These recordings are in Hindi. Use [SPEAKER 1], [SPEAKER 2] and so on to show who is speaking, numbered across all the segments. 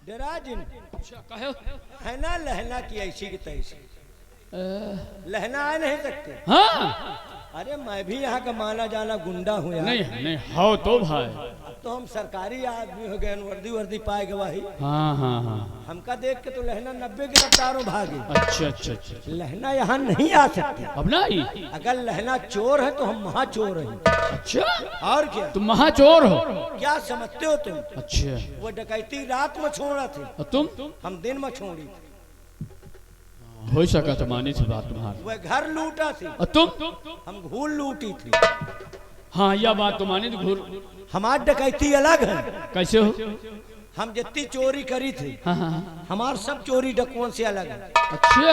[SPEAKER 1] डेराजिन
[SPEAKER 2] कहो
[SPEAKER 1] है ना लहना की ऐसी की तैसी लहना आ नहीं सकते।
[SPEAKER 2] हाँ
[SPEAKER 1] अरे मैं भी यहाँ का माना जाना गुंडा हूँ यार।
[SPEAKER 2] नहीं नहीं हो तो भाई
[SPEAKER 1] अब तो हम सरकारी आदमी हो गए, वर्दी वर्दी पाए गवाही।
[SPEAKER 2] हाँ हाँ हाँ
[SPEAKER 1] हमका देख के तो लहना 90 गिरफ्तारों भागे।
[SPEAKER 2] अच्छा अच्छा अच्छा
[SPEAKER 1] लहना यहाँ नहीं आ सकते।
[SPEAKER 2] अब नहीं
[SPEAKER 1] अगर लहना चोर है तो हम महाचोर हैं।
[SPEAKER 2] अच्छा
[SPEAKER 1] और क्या
[SPEAKER 2] तुम महाचोर हो?
[SPEAKER 1] क्या समझते हो तुम?
[SPEAKER 2] अच्छा
[SPEAKER 1] वो डकैती रात में छोड़ा थे,
[SPEAKER 2] और तुम?
[SPEAKER 1] हम दिन में छोड़ी थी।
[SPEAKER 2] हो सका तो मानी थी बात तुम्हारी।
[SPEAKER 1] वह घर लूटा थी
[SPEAKER 2] और तुम?
[SPEAKER 1] हम घूर लूटी थी।
[SPEAKER 2] हाँ यह बात तो मानी थी। घूर
[SPEAKER 1] हमारी डकैती अलग है।
[SPEAKER 2] कैसे हो?
[SPEAKER 1] हम जितनी चोरी करी थी
[SPEAKER 2] हाँ हाँ
[SPEAKER 1] हमार सब चोरी डकुओं से अलग है।
[SPEAKER 2] अच्छा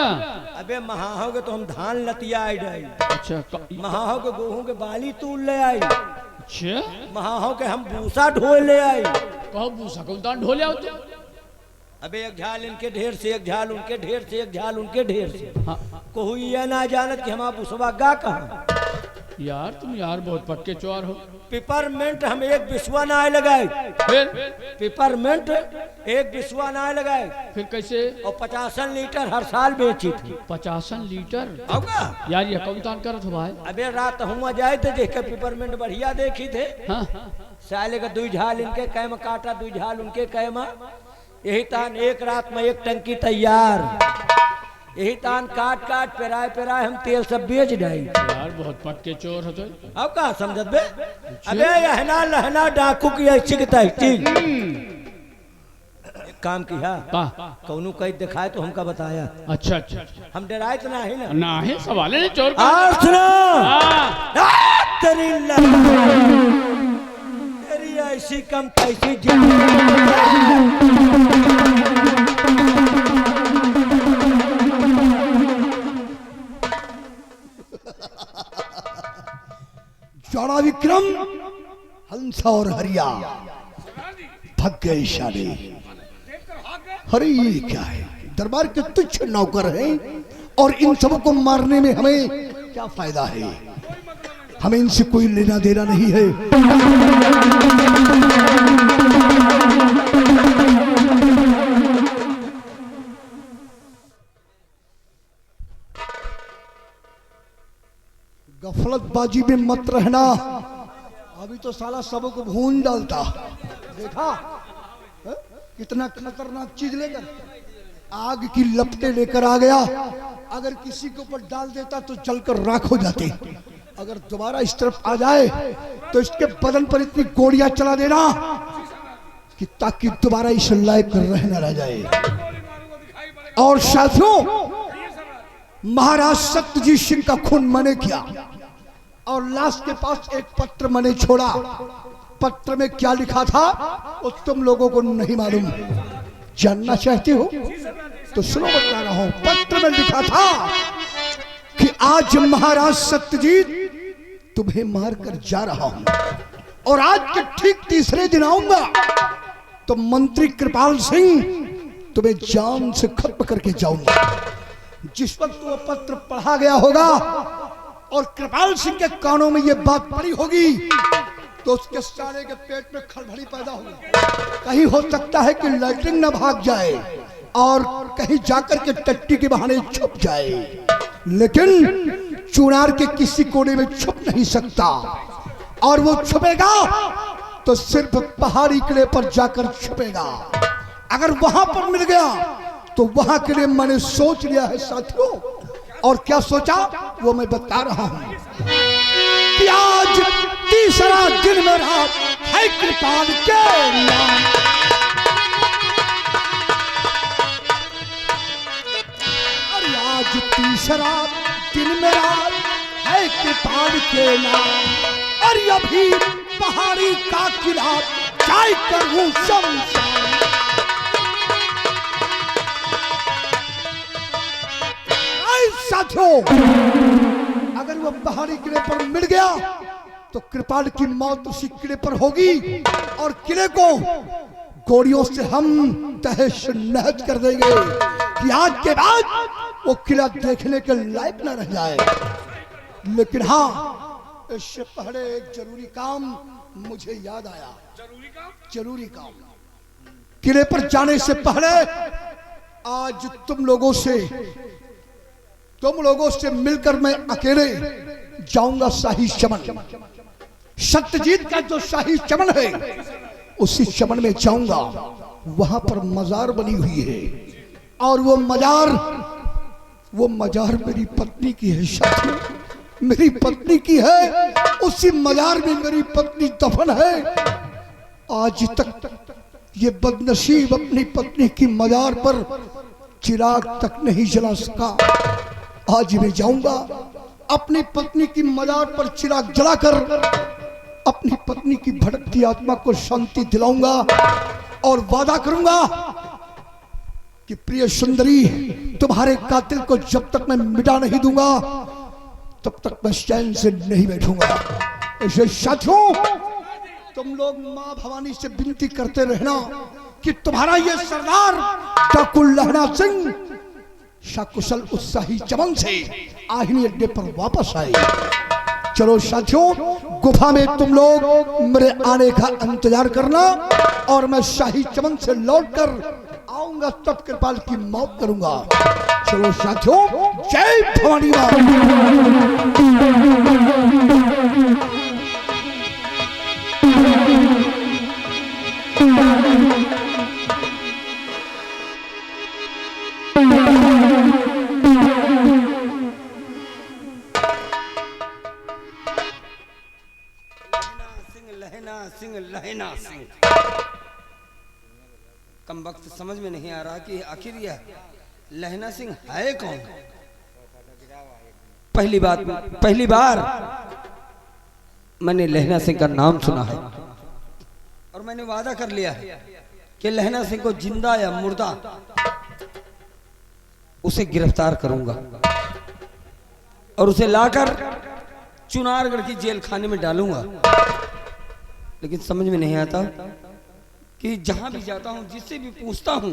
[SPEAKER 1] अबे महाहोगे तो हम धान लतिया आई डाई,
[SPEAKER 2] अच्छा
[SPEAKER 1] महाहोगे गेहूं के बाली तूल ले आई,
[SPEAKER 2] अच्छा
[SPEAKER 1] महाहोगे हम भूसा ढोल ले आई।
[SPEAKER 2] कहो भूसा को दान ढो लिया होते?
[SPEAKER 1] अबे एक झाल इनके ढेर से, एक झाल उनके ढेर से, एक झाल उनके ढेर से।
[SPEAKER 2] हाँ
[SPEAKER 1] कोई यह ना जानत कि हमारा भूसवा गा कहाँ।
[SPEAKER 2] यार तुम यार बहुत पक्के चोर हो।
[SPEAKER 1] पिपरमेंट हम एक बिस्वा ना लगाए,
[SPEAKER 2] फिर
[SPEAKER 1] पिपरमेंट एक बिस्वा ना लगाए
[SPEAKER 2] फिर कैसे?
[SPEAKER 1] और 50 लीटर हर साल बेची थी।
[SPEAKER 2] 50 लीटर?
[SPEAKER 1] होगा
[SPEAKER 2] यार ये कौन दान करत हो भाई?
[SPEAKER 1] अबे रात हुआ जाए थे देख के पिपरमेंट बढ़िया देखी थे।
[SPEAKER 2] हाँ
[SPEAKER 1] साले का 2 झाल इनके कैम काटा, 2 झाल उनके कैमा, यही तान एक रात में 1 टंकी तैयार। यही तान काट काट पेराए पेराए हम तेल सब बेच डाई।
[SPEAKER 2] यार बहुत पक्के चोर हो तो।
[SPEAKER 1] अब कहा समझत बे? अबे यहना लहना डाकू की ऐसी की तैसी। एक काम किया कौनू कहीं दिखाए तो हमका बताया।
[SPEAKER 2] अच्छा अच्छा
[SPEAKER 1] हम डराए तो ना है ना।
[SPEAKER 2] ना है सवाल है चोर का।
[SPEAKER 1] और सुनो
[SPEAKER 2] हाँ।
[SPEAKER 1] तेरी तेरी ऐसी कम पैसी
[SPEAKER 3] जड़ा विक्रम हंस और हरिया भग गए इशारे। अरे ये क्या है? दरबार के तुच्छ नौकर हैं और इन सबको मारने में हमें क्या फायदा है? हमें इनसे कोई लेना देना नहीं है। गफलतबाजी में मत रहना, अभी तो साला सबको भून डालता। देखा है? कितना खतरनाक चीज लेकर आग की लपटें लेकर आ गया। अगर किसी के ऊपर डाल देता तो जलकर राख हो जाते। अगर दोबारा इस तरफ आ जाए तो इसके बदन पर इतनी गोलियां चला देना कि ताकि दोबारा इस लायक रह न रह जाए। और साथियों, महाराज सत्यजीत सिंह का खून मैंने किया और लाश के पास एक पत्र मैंने छोड़ा। पत्र में क्या लिखा था वो तुम लोगों को नहीं मालूम। जानना चाहते हो तो सुनो, बता रहा हूं। पत्र में लिखा था कि आज महाराज सत्यजीत तुम्हें मारकर जा रहा हूं और आज के ठीक तीसरे दिन आऊंगा तो मंत्री कृपाल सिंह तुम्हें जान से खत्म करके जाऊंगा। जिस वक्त वो पत्र पढ़ा गया होगा और कृपाल सिंह के कानों में ये बात पड़ी होगी तो उसके साले के पेट में खलबली पैदा होगी। कहीं हो सकता है कि लैट्रिन न भाग जाए और कहीं जाकर के टट्टी के बहाने छुप जाए, लेकिन चुनार के किसी कोने में छुप नहीं सकता। और वो छुपेगा तो सिर्फ पहाड़ी किले पर जाकर छुपेगा। अगर वहां पर मिल गया तो वहां के लिए मैंने सोच लिया है साथियों। और क्या सोचा वो मैं बता रहा हूं कि आज तीसरा दिन मेरा है कृपाल के नाम। और आज तीसरा दिन मेरा है कृपाल के नाम। और अभी पहाड़ी का किला चाय करूं शमशान। साथियों, अगर वो पहाड़ी किले पर मिल गया तो कृपाल की मौत उसी किले पर होगी और किले को गोलियों से हम तहस नहस कर देंगे कि आज के बाद वो किला देखने के लायक न रह जाए। लेकिन हाँ, इससे पहले एक जरूरी काम मुझे याद आया। जरूरी काम किले पर जाने से पहले आज तुम लोगों से मिलकर मैं अकेले जाऊंगा शाही चमन। सत्यजीत का जो शाही चमन है उसी चमन में जाऊंगा। वहां पर मजार बनी हुई है और वो मजार मेरी पत्नी की है। साथियों, मेरी पत्नी की है। उसी मजार में मेरी पत्नी दफन है। आज तक ये बदनसीब अपनी पत्नी की मजार पर चिराग तक नहीं जला सका। आज मैं जाऊंगा, अपनी पत्नी की मजार पर चिराग जलाकर अपनी पत्नी की भटकती आत्मा को शांति दिलाऊंगा और वादा करूंगा कि प्रिय सुंदरी, तुम्हारे कातिल को जब तक मैं मिटा नहीं दूंगा तब तक मैं चैन से नहीं बैठूंगा। ऐसे साथियों, तुम लोग मां भवानी से विनती करते रहना कि तुम्हारा ये सरदार डाकू लहना सिंह सकुशल उत्साही चमन से आहिनी अड्डे पर वापस आए। चलो साथियों, गुफा में तुम लोग मेरे आने का इंतजार करना और मैं शाही चमन से लौटकर आऊंगा तब कृपाल की मौत करूंगा। चलो साथियों, जय भवानी मां।
[SPEAKER 1] लहना सिंह कम वक्त समझ में नहीं आ रहा कि आखिर यह लहना सिंह है कौन। पहली बार मैंने लहना सिंह का नाम सुना है और मैंने वादा कर लिया है कि लहना सिंह को जिंदा या मुर्दा उसे गिरफ्तार करूंगा और उसे लाकर चुनारगढ़ की जेल खाने में डालूंगा। लेकिन समझ में नहीं आता कि जहां भी जाता हूं, जिससे भी पूछता हूं,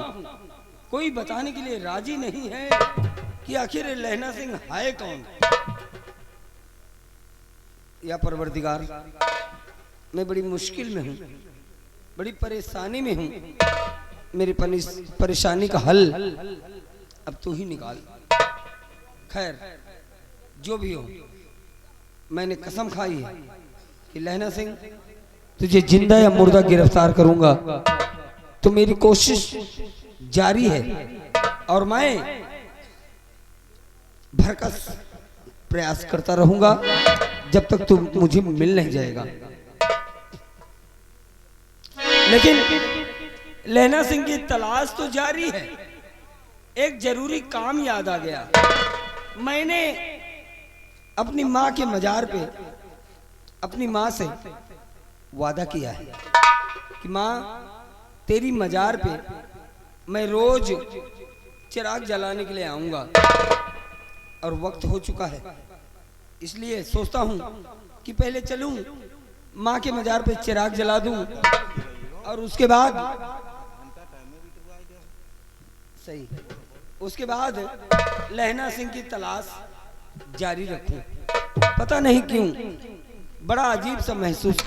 [SPEAKER 1] कोई बताने के लिए राजी नहीं है कि आखिर लहना सिंह है कौन। या परवरदिगार, मैं बड़ी मुश्किल में हूं, बड़ी परेशानी में हूं। मेरी परेशानी का हल अब तू ही निकाल। खैर, जो भी हो, मैंने कसम खाई है कि लहना सिंह तुझे जिंदा या मुर्दा गिरफ्तार करूंगा। तो मेरी कोशिश जारी है और मैं भरकस प्रयास करता रहूंगा जब तक तू मुझे मिल नहीं जाएगा। लेकिन लहना सिंह की तलाश तो जारी है। एक जरूरी काम याद आ गया। मैंने अपनी माँ के मजार पे अपनी माँ से वादा किया है कि माँ, तेरी मजार पे मैं रोज चिराग जलाने के लिए आऊंगा और वक्त हो चुका है। इसलिए सोचता हूं कि पहले चलूं, माँ के मजार पे चिराग जला दूं और उसके बाद लहना सिंह की तलाश जारी रखूं। पता नहीं क्यों बड़ा अजीब सा महसूस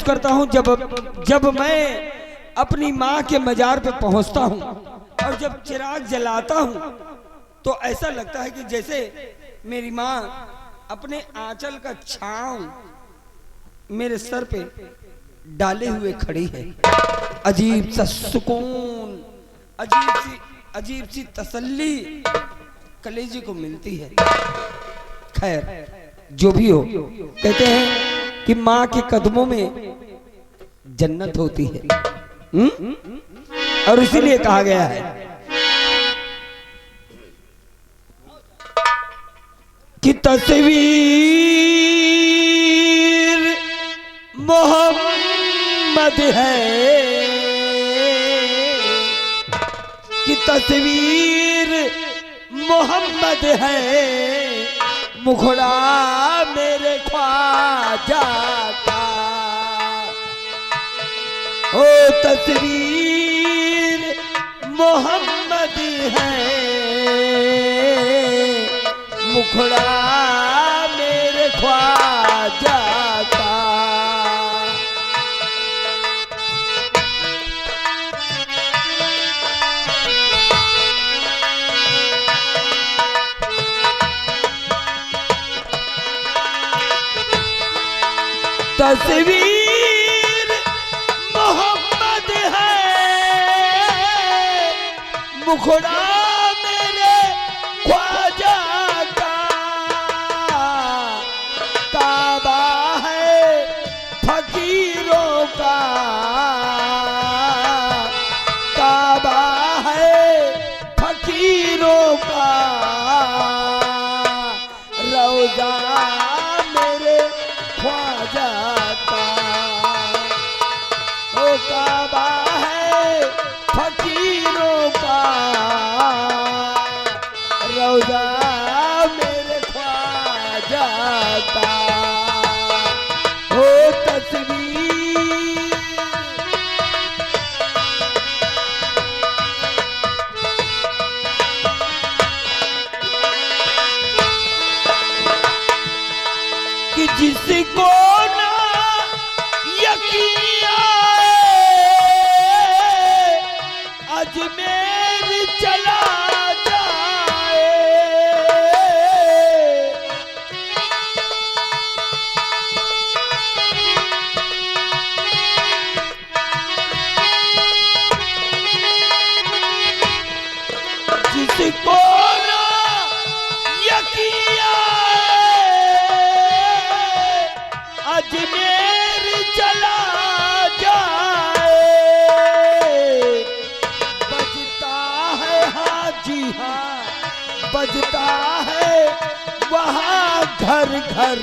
[SPEAKER 1] करता हूं जब मैं अपनी माँ के मजार पे पहुंचता हूं और जब चिराग जलाता हूं तो ऐसा लगता है कि जैसे मेरी माँ अपने आंचल का छांव मेरे सर पे डाले हुए खड़ी है। अजीब सा सुकून, अजीब सी तसल्ली कलेजे को मिलती है। खैर, जो भी हो, कहते हैं कि माँ के कदमों में जन्नत होती है। और इसीलिए कहा गया है कि तस्वीर मोहम्मद है, कि तस्वीर मोहम्मद है, मुखड़ा मेरे ख्वाजा का। ओ तस्वीर मोहम्मद है, मुखड़ा मेरे ख्वाजा का। तस्वीर मोहम्मद है, मुखड़ा मेरे ख्वाजा का, काबा है फकीरों का, काबा है फकीरों का, रौजा मेरे ख्वाजा का, ओ काबा है फकीरों का, रौजा मेरे ख्वाजा का, ओ तस्वीर कि जिसको ना यकीन आए, अजमेर चला जाए, जिसको ना यकीन आए, अजमेर चला जाए, बजता है हाँ जी हाँ, बजता है वहाँ घर घर,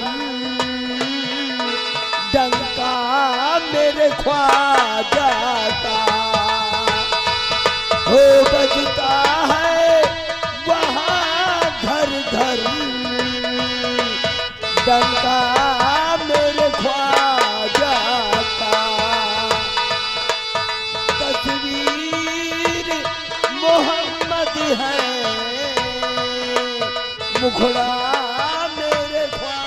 [SPEAKER 1] डंका मेरे ख्वाजा का, हो बजता है वहाँ घर घर, डंका मेरे ख्वाजा का, तस्वीर मोहम्मद है, मुखड़ा मेरे ख्वाजा।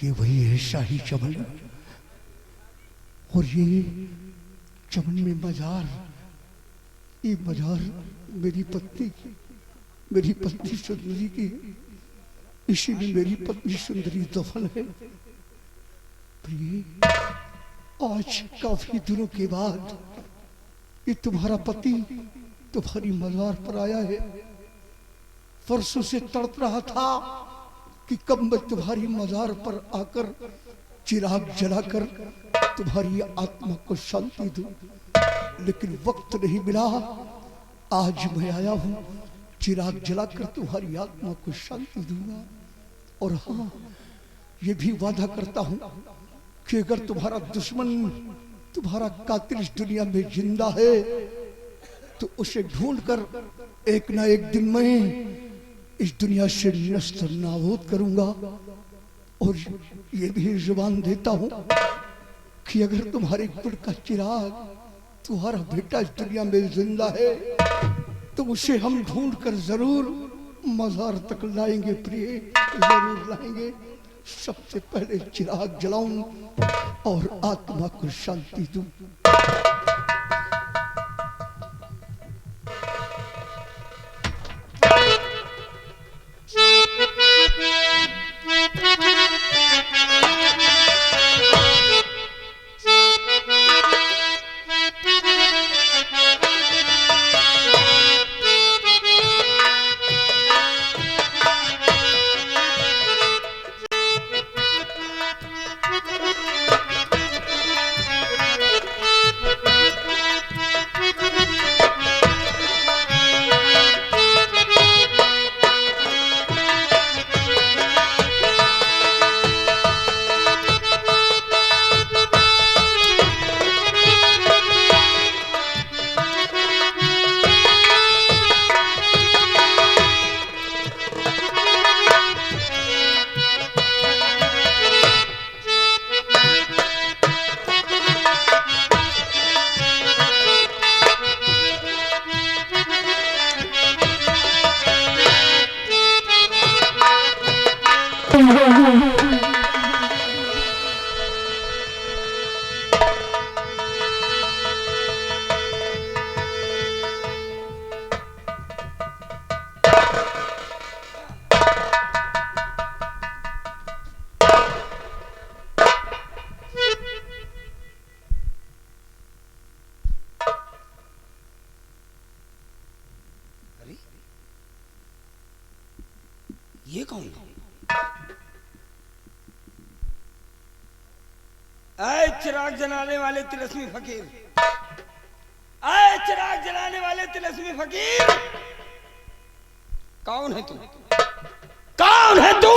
[SPEAKER 3] ये वही है शाही चमन, और ये चमन में मजार, ये मजार मेरी पत्नी सुंदरी की है, इसी में मेरी पत्नी सुंदरी दफन है। प्रिय, आज काफी दिनों के बाद ये तुम्हारा पति तुम्हारी मजार पर आया है। परसों से तड़प रहा था कि कब मैं तुम्हारी मजार पर आकर चिराग जलाकर तुम्हारी आत्मा को शांति दूं, लेकिन वक्त नहीं मिला। आज मैं आया हूं, चिराग जलाकर तुम्हारी आत्मा को शांति दूंगा। और हाँ, ये भी वादा करता हूं कि अगर तुम्हारा दुश्मन, तुम्हारा कातिल इस दुनिया में जिंदा है तो उसे ढूंढकर एक ना एक दिन मैं इस दुनिया से नष्ट नाबूद करूंगा। और ये भी जुबान देता हूं कि अगर तुम्हारे कुल का चिराग, तुम्हारा बेटा इस दुनिया में जिंदा है तो उसे हम ढूंढ कर जरूर मजार तक लाएंगे। प्रिय, जरूर लाएंगे। सबसे पहले चिराग जलाऊं और आत्मा को शांति दूं।
[SPEAKER 4] ये कौन है? ऐ चिराग जलाने वाले तिलस्मी फकीर, ऐ चिराग जलाने वाले तिलस्मी फकीर, कौन है तू? कौन है तू?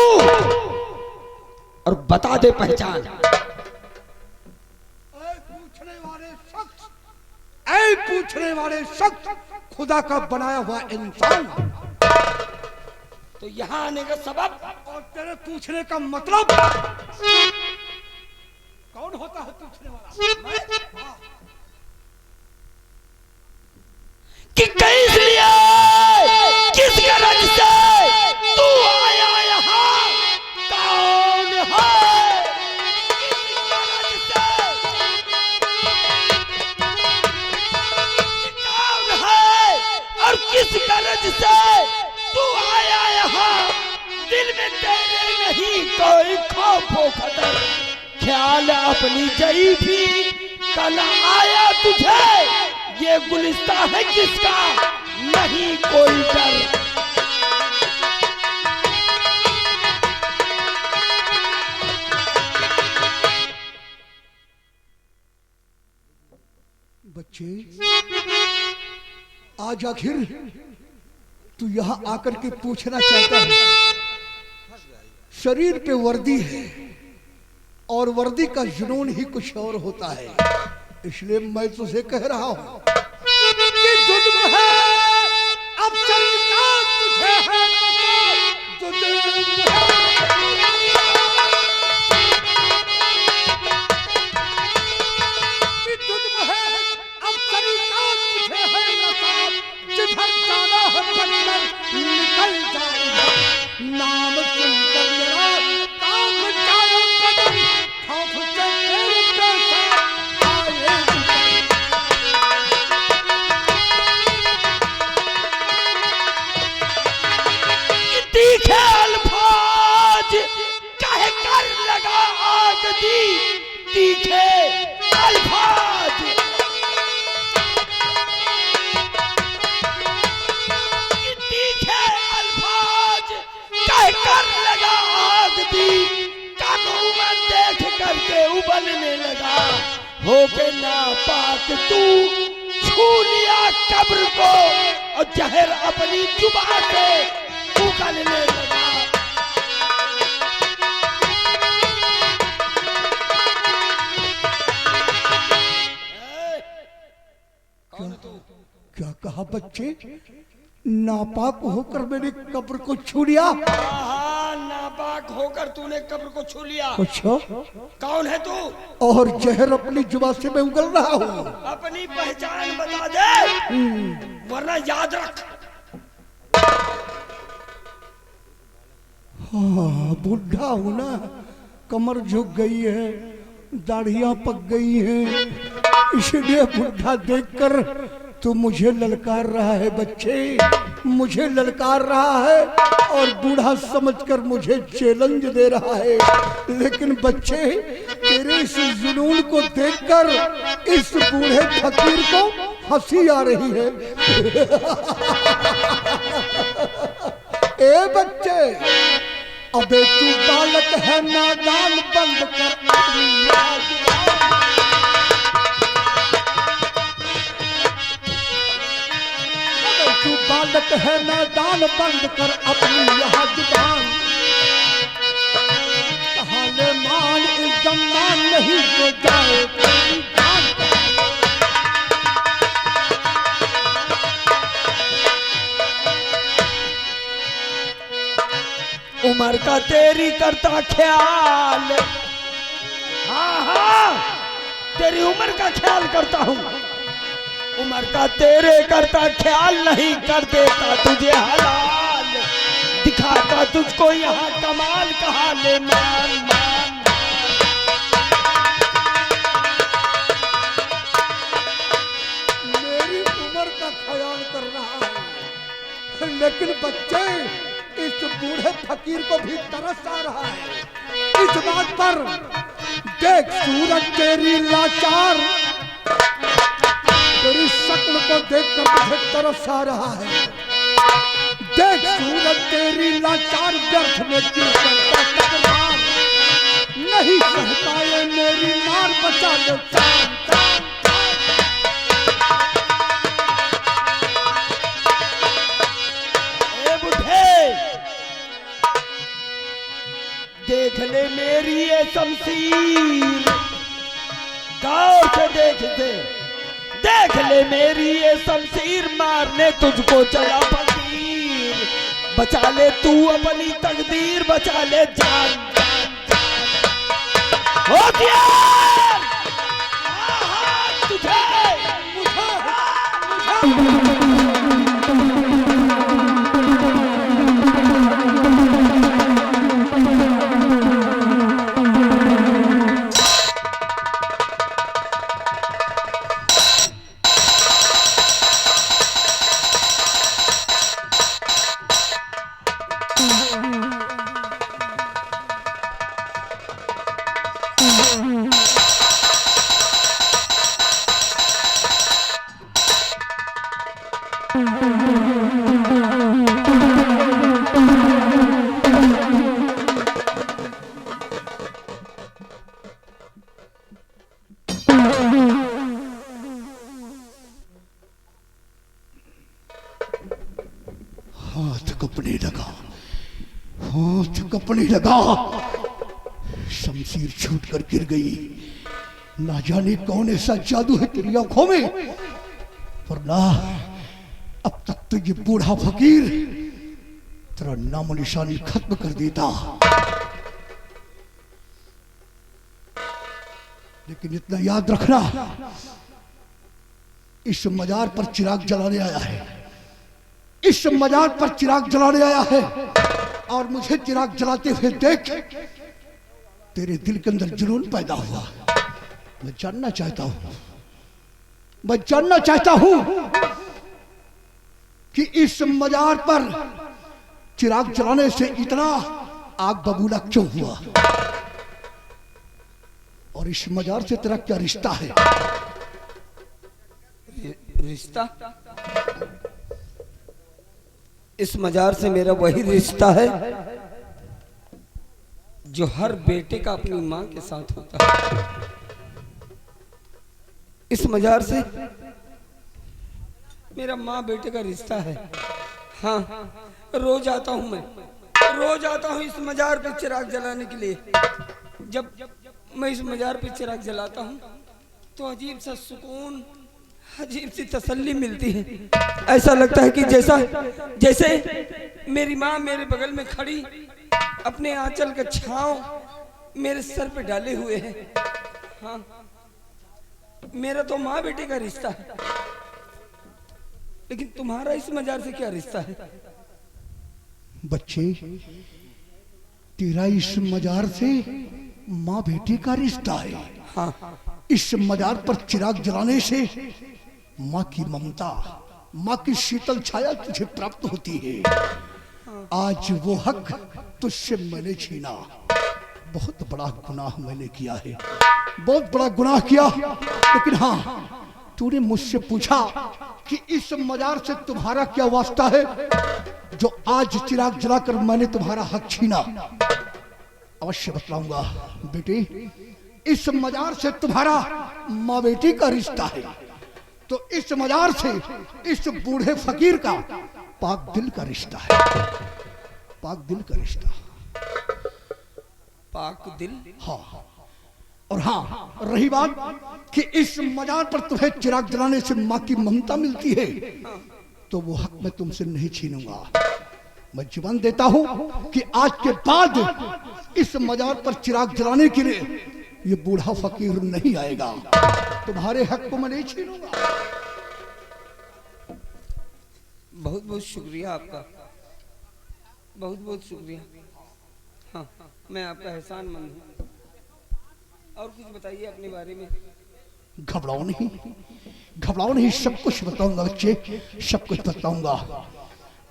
[SPEAKER 4] और बता दे पहचान।
[SPEAKER 3] पूछने वाले शख्स खुदा का बनाया हुआ इंसान।
[SPEAKER 4] तो यहाँ आने का सबब
[SPEAKER 3] और तेरे पूछने का मतलब कौन होता है पूछने वाला?
[SPEAKER 4] कि किस लिए, किस गरज से तू आया यहाँ? कौन है? किस गरज से? कौन है? और किस गरज से तू आया यहाँ? दिल में तेरे नहीं कोई खौफ खतर, ख्याल अपनी जई भी कल आया तुझे। ये गुलिस्ता है किसका, नहीं कोई डर।
[SPEAKER 3] बच्चे आज आखिर तू यहाँ आकर के पूछना चाहता है। शरीर पे वर्दी है और वर्दी का जुनून ही कुछ और होता है, इसलिए मैं तुझे कह रहा हूं कि जुल्म है अब सरकार तुझे है, जो जुल्म है। कि जुल्म है अब सरकार तुझे है नसाब, जिधर जाना है बंदर निकल जाऊंगा, नाम सुनकर मेरा काम जाए बदन, खौफ से तेरे पैसा आए
[SPEAKER 4] तीखे अल्फाज कहे कर लगा आग दी, तीखे अल्फाज। तीखे अल्फाज कहे कर लगा आग दी, कानून देख करके उबलने लगा, होके नापाक तू छू लिया कब्र को, और जहर अपनी जुबान से उगलने लगा। कौन तू?
[SPEAKER 3] क्या कहा बच्चे? नापाक होकर मैंने कब्र को छू लिया?
[SPEAKER 4] हाँ, नापाक होकर तूने कब्र को छू लिया।
[SPEAKER 3] अच्छा,
[SPEAKER 4] कौन है तू?
[SPEAKER 3] और जहर अपनी जुबान से मैं उगल रहा हूँ।
[SPEAKER 4] अपनी पहचान बता दे, वरना याद रख।
[SPEAKER 3] हाँ, बुढ़ा हूं ना, कमर झुक गई है, दाढ़ियां पक गई हैं, इसलिए बुढ़ा देखकर तो मुझे ललकार रहा है बच्चे, मुझे ललकार रहा है और बूढ़ा समझकर मुझे चैलेंज दे रहा है। लेकिन बच्चे, तेरे इस जुनून को देखकर इस बूढ़े फकीर को हंसी आ रही है। ए बच्चे, अबे तू बालक है नादान, बंद कर अपनी आग। अबे तू बालक है नादान, बंद कर अपनी यह जुबान। कहाँ ले मान इस जमान, नहीं तो जाए तेरी जान।
[SPEAKER 4] उम्र का तेरी करता ख्याल, हाँ हाँ, तेरी उम्र का ख्याल करता हूँ। उम्र का तेरे करता ख्याल, नहीं कर देता तुझे हलाल, दिखाता तुझको यहाँ कमाल, कहा ले मान मान।
[SPEAKER 3] मेरी उम्र का ख्याल कर रहा है, लेकिन बच्चे, इस बूढ़े फकीर को भी तरस आ रहा है इस बात पर। देख सूरज तेरी लाचार, तेरी शक्ल को देखकर मुझे तरस आ रहा है। देख सूरत तेरी लाचार व्यर्थ में क्यों करता तकरार, नहीं सहता ये मेरी मार, बचा ले जान जान।
[SPEAKER 4] ए बुढ़े, देख ले मेरी ये शमशीर, गाँव से देख ले मेरी ये शमशीर, मारने तुझको चला फकीर, बचा ले तू अपनी तकदीर, बचा ले जान जान जान। होशियार तुझे
[SPEAKER 3] हाथ कपने लगा, शमशीर छूट कर गिर गई। ना जाने कौन ऐसा जादू है तेरी आंखों में, वरना अब तक तो ये बूढ़ा फकीर तेरा नामो निशानी खत्म कर देता। लेकिन इतना याद रखना, इस मजार पर चिराग जलाने आया है, इस मजार पर चिराग जलाने आया है, और मुझे चिराग जलाते हुए देख तेरे दिल के अंदर जुनून पैदा हुआ। मैं जानना चाहता हूं कि इस मजार पर चिराग जलाने से इतना आग बबूला क्यों हुआ, और इस मजार से तेरा क्या रिश्ता है?
[SPEAKER 4] रिश्ता? इस मजार से मेरा वही रिश्ता है जो हर बेटे का अपनी मां के साथ होता है। इस मजार से मेरा माँ बेटे का रिश्ता है। हाँ, रोज आता हूँ मैं, रोज आता हूँ इस मजार पे चिराग जलाने के लिए। जब मैं इस मजार पे चिराग जलाता हूँ तो अजीब सा सुकून, अजीब सी तसल्ली मिलती है। ऐसा लगता है कि जैसे मेरी माँ मेरे बगल में खड़ी अपने आंचल का छांव मेरे सर पे डाले हुए है। हाँ, मेरा तो माँ बेटे का रिश्ता है, लेकिन तुम्हारा इस मजार से क्या रिश्ता है?
[SPEAKER 3] बच्चे, तेरा इस मजार से माँ बेटे का रिश्ता है।
[SPEAKER 4] हाँ,
[SPEAKER 3] इस मजार पर चिराग जलाने से माँ की ममता, माँ की शीतल छाया तुझे प्राप्त होती है। आज वो हक तुझसे मैंने छीना, बहुत बड़ा गुनाह मैंने किया है, बहुत बड़ा गुनाह किया। लेकिन हाँ, तूने मुझसे पूछा कि इस मजार से तुम्हारा क्या वास्ता है जो आज चिराग जलाकर मैंने तुम्हारा हक छीना। अवश्य बतलाऊंगा बेटे, इस मजार से तुम्हारा माँ बेटी का रिश्ता है, तो इस मजार से इस बूढ़े फकीर का पाक दिल का रिश्ता है। पाक दिल का रिश्ता।
[SPEAKER 4] पाक दिल?
[SPEAKER 3] हाँ, और हाँ, रही बात कि इस मजार पर तुम्हें चिराग जलाने से माँ की ममता मिलती है, तो वो हक मैं तुमसे नहीं छीनूंगा। मैं जीवन देता हूं कि आज के बाद इस मजार पर चिराग जलाने के लिए ये बूढ़ा फकीर नहीं आएगा। तुम्हारे हक को मैं नहीं छीनूंगा।
[SPEAKER 4] बहुत बहुत शुक्रिया आपका, बहुत बहुत शुक्रिया। हाँ, मैं आपका एहसानमंद हूँ। और कुछ बताइए अपने बारे में।
[SPEAKER 3] घबराओ नहीं, सब कुछ बताऊंगा बच्चे, सब कुछ बताऊंगा।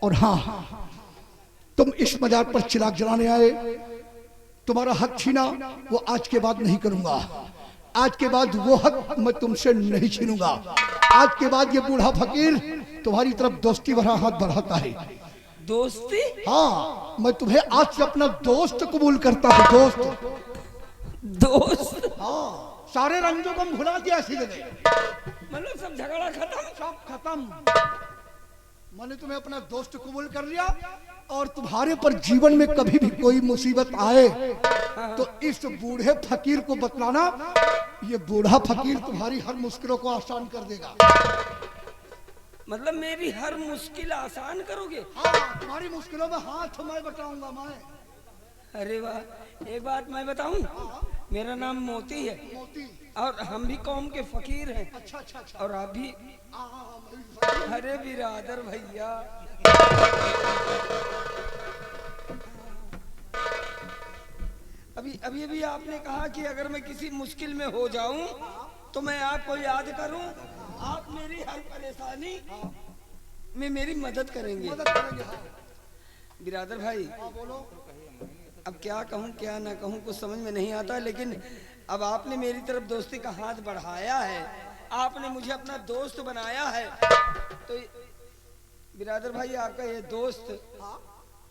[SPEAKER 3] और हाँ, तुम इस मजार पर चिराग जलाने आए, तुम्हारा हक छीना वो आज के बाद नहीं करूंगा। आज के बाद वो हक मैं तुमसे नहीं छीनूंगा। आज के बाद ये बूढ़ा फकीर तुम्हारी तरफ दोस्ती भरा हाथ बढ़ाता है,
[SPEAKER 4] दोस्ती?
[SPEAKER 3] हाँ, मैं तुम्हें आज से अपना दोस्त कबूल करता हूँ। दोस्त,
[SPEAKER 4] दोस्त?
[SPEAKER 3] हाँ, सारे रंजों को भुला दिया सीधे।
[SPEAKER 4] मतलब सब झगड़ा खत्म?
[SPEAKER 3] सब खत्म। मैंने तुम्हें अपना दोस्त कबूल कर लिया और तुम्हारे पर जीवन में कभी भी कोई मुसीबत आए तो इस बूढ़े फकीर को बतलाना। ये बूढ़ा फकीर तुम्हारी हर मुश्किलों को आसान कर देगा।
[SPEAKER 4] मतलब मेरी हर मुश्किल आसान करोगे?
[SPEAKER 3] हाँ, तुम्हारी मुश्किलों में हाथ मैं बटाऊंगा मैं।
[SPEAKER 4] अरे वाह, एक बात मैं बताऊं, मेरा नाम मोती है
[SPEAKER 3] मोती।
[SPEAKER 4] और हम भी कौम के फकीर हैं।
[SPEAKER 3] अच्छा अच्छा अच्छा।
[SPEAKER 4] और आप भी? अरे बिरादर भैया, अभी अभी अभी आपने कहा कि अगर मैं किसी मुश्किल में हो जाऊं तो मैं आपको याद करूं, आप मेरी हर परेशानी में मेरी मदद करेंगे।
[SPEAKER 3] मदद करेंगे। हाँ,
[SPEAKER 4] बिरादर भाई,
[SPEAKER 3] हाँ, बोलो।
[SPEAKER 4] अब क्या कहूँ क्या ना कहूँ कुछ समझ में नहीं आता, लेकिन अब आपने मेरी तरफ दोस्ती का हाथ बढ़ाया है, आपने मुझे अपना दोस्त बनाया है, तो बिरादर भाई आपका ये दोस्त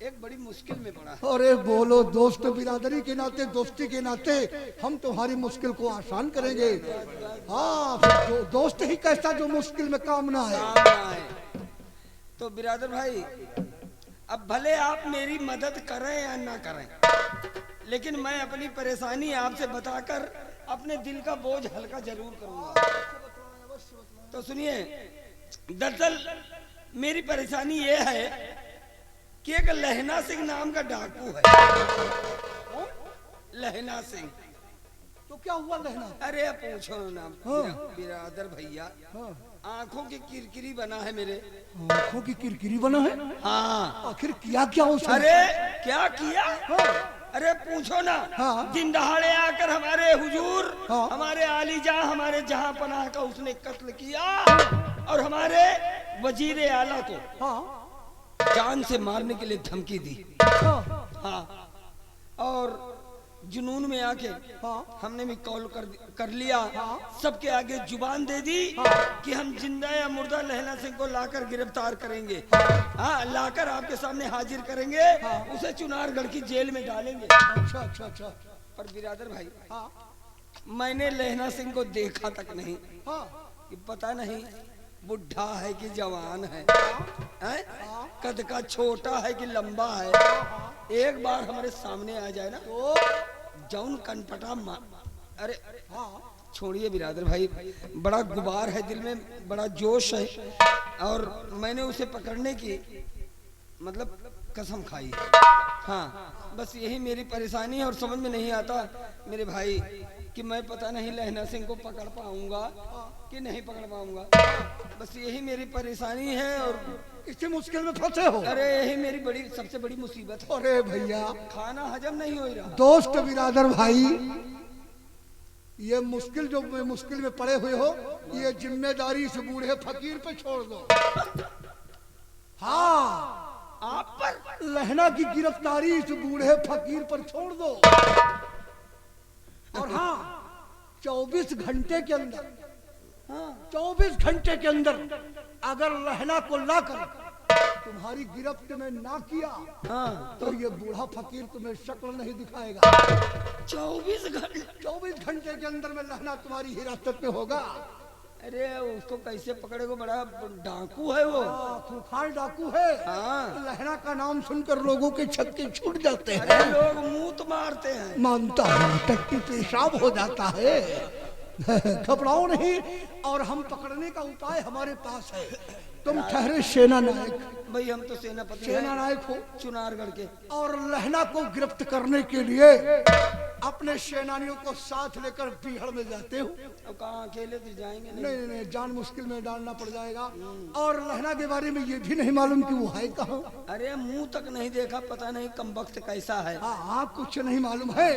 [SPEAKER 4] एक बड़ी मुश्किल में पड़ा है।
[SPEAKER 3] अरे बोलो, दोस्त बिरादरी के नाते, दोस्ती के नाते हम तुम्हारी मुश्किल को आसान करेंगे। हाँ, फिर दोस्त ही कैसा जो मुश्किल में काम ना आए।
[SPEAKER 4] काम ना आए। तो बिरादर भाई, अब भले आप मेरी मदद करें या ना करें, लेकिन मैं अपनी परेशानी आपसे बताकर अपने दिल का बोझ हल्का जरूर करूंगा। तो सुनिए, दरअसल मेरी परेशानी ये है कि एक लहना सिंह नाम का डाकू है। लहना सिंह।
[SPEAKER 3] तो क्या हुआ लहना?
[SPEAKER 4] अरे पूछो ना
[SPEAKER 3] हाँ।
[SPEAKER 4] बिरादर भैया,
[SPEAKER 3] हाँ,
[SPEAKER 4] आंखों की किरकिरी बना है मेरे।
[SPEAKER 3] आंखों की किरकिरी बना है?
[SPEAKER 4] हाँ।
[SPEAKER 3] आखिर किया क्या उसने?
[SPEAKER 4] अरे क्या किया?
[SPEAKER 3] हाँ,
[SPEAKER 4] अरे पूछो ना।
[SPEAKER 3] हाँ।
[SPEAKER 4] दिन दहाड़े आकर हमारे हुजूर,
[SPEAKER 3] हाँ।
[SPEAKER 4] हमारे आलीजा, हमारे जहां पनाह का उसने कत्ल किया और हमारे वजीर आला को
[SPEAKER 3] हाँ,
[SPEAKER 4] जान से मारने के लिए धमकी दी।
[SPEAKER 3] हाँ,
[SPEAKER 4] हाँ, और जुनून में आके
[SPEAKER 3] हाँ,
[SPEAKER 4] हमने भी कॉल कर लिया। सबके आगे जुबान दे दी कि हम जिंदा या मुर्दा लहना सिंह को लाकर गिरफ्तार करेंगे। हाँ, लाकर आपके सामने हाजिर करेंगे, उसे चुनारगढ़ की जेल में डालेंगे।
[SPEAKER 3] अच्छा अच्छा अच्छा।
[SPEAKER 4] पर बिरादर भाई,
[SPEAKER 3] हाँ,
[SPEAKER 4] मैंने लहना सिंह को देखा तक नहीं
[SPEAKER 3] हाँ,
[SPEAKER 4] कि पता नहीं बुढ़ा है कि जवान है, हैं? कद का छोटा है कि लंबा है। एक बार हमारे सामने आ जाए ना
[SPEAKER 3] तो
[SPEAKER 4] जौन कनपटा अरे
[SPEAKER 3] हाँ,
[SPEAKER 4] छोड़िए बिरादर भाई, बड़ा गुबार है दिल में, बड़ा जोश है, और मैंने उसे पकड़ने की मतलब कसम खाई। हाँ, बस यही मेरी परेशानी है और समझ में नहीं आता मेरे भाई कि मैं पता नहीं लहना सिंह को पकड़ पाऊंगा कि नहीं पकड़ पाऊंगा। बस यही मेरी परेशानी है और
[SPEAKER 3] इसी मुश्किल में फंसे हो।
[SPEAKER 4] अरे यही मेरी बड़ी सबसे बड़ी मुसीबत है।
[SPEAKER 3] अरे भैया,
[SPEAKER 4] खाना हजम नहीं हो रहा।
[SPEAKER 3] दोस्त बिरादर भाई, ये मुश्किल जो मुश्किल में पड़े हुए हो, ये जिम्मेदारी इस बूढ़े फकीर पे छोड़ दो। हाँ,
[SPEAKER 4] आप पर
[SPEAKER 3] लहना की गिरफ्तारी इस बूढ़े फकीर पर छोड़ दो। और हाँ, 24 घंटे के अंदर, हाँ, 24 घंटे के अंदर अगर लहना को लाकर तुम्हारी गिरफ्त में ना किया,
[SPEAKER 4] हाँ,
[SPEAKER 3] तो ये बूढ़ा फकीर तुम्हें शक्ल नहीं दिखाएगा।
[SPEAKER 4] 24 घंटे
[SPEAKER 3] 24 घंटे के अंदर में लहना तुम्हारी हिरासत में होगा।
[SPEAKER 4] अरे उसको कैसे पकड़ेगा, बड़ा डाकू है वो।
[SPEAKER 3] खूंखार डाकू है।
[SPEAKER 4] हाँ।
[SPEAKER 3] लहना का नाम सुनकर लोगों के छक्के छूट जाते
[SPEAKER 4] अरे
[SPEAKER 3] हैं।
[SPEAKER 4] लोग मुंह तो मारते हैं।
[SPEAKER 3] मानता हूँ, टट्टी पेशाब हो जाता है। घबराओ नहीं, और हम पकड़ने का उपाय हमारे पास है। तुम ठहरे सेना नायक।
[SPEAKER 4] भाई हम तो सेनापति
[SPEAKER 3] सेना
[SPEAKER 4] हैं,
[SPEAKER 3] नायक हो,
[SPEAKER 4] चुनारगढ़ के।
[SPEAKER 3] और लहना को गिरफ्त करने के लिए अपने सेनानियों को साथ लेकर बिहड़ में जाते हो।
[SPEAKER 4] अब कहाँ अकेले तो जाएंगे नहीं।
[SPEAKER 3] नहीं नहीं, जान मुश्किल में डालना पड़ जाएगा। और लहना के बारे में ये भी नहीं मालूम कि वो है कहाँ।
[SPEAKER 4] अरे मुंह तक नहीं देखा, पता नहीं कमबख्त कैसा है।
[SPEAKER 3] हाँ, कुछ नहीं मालूम है।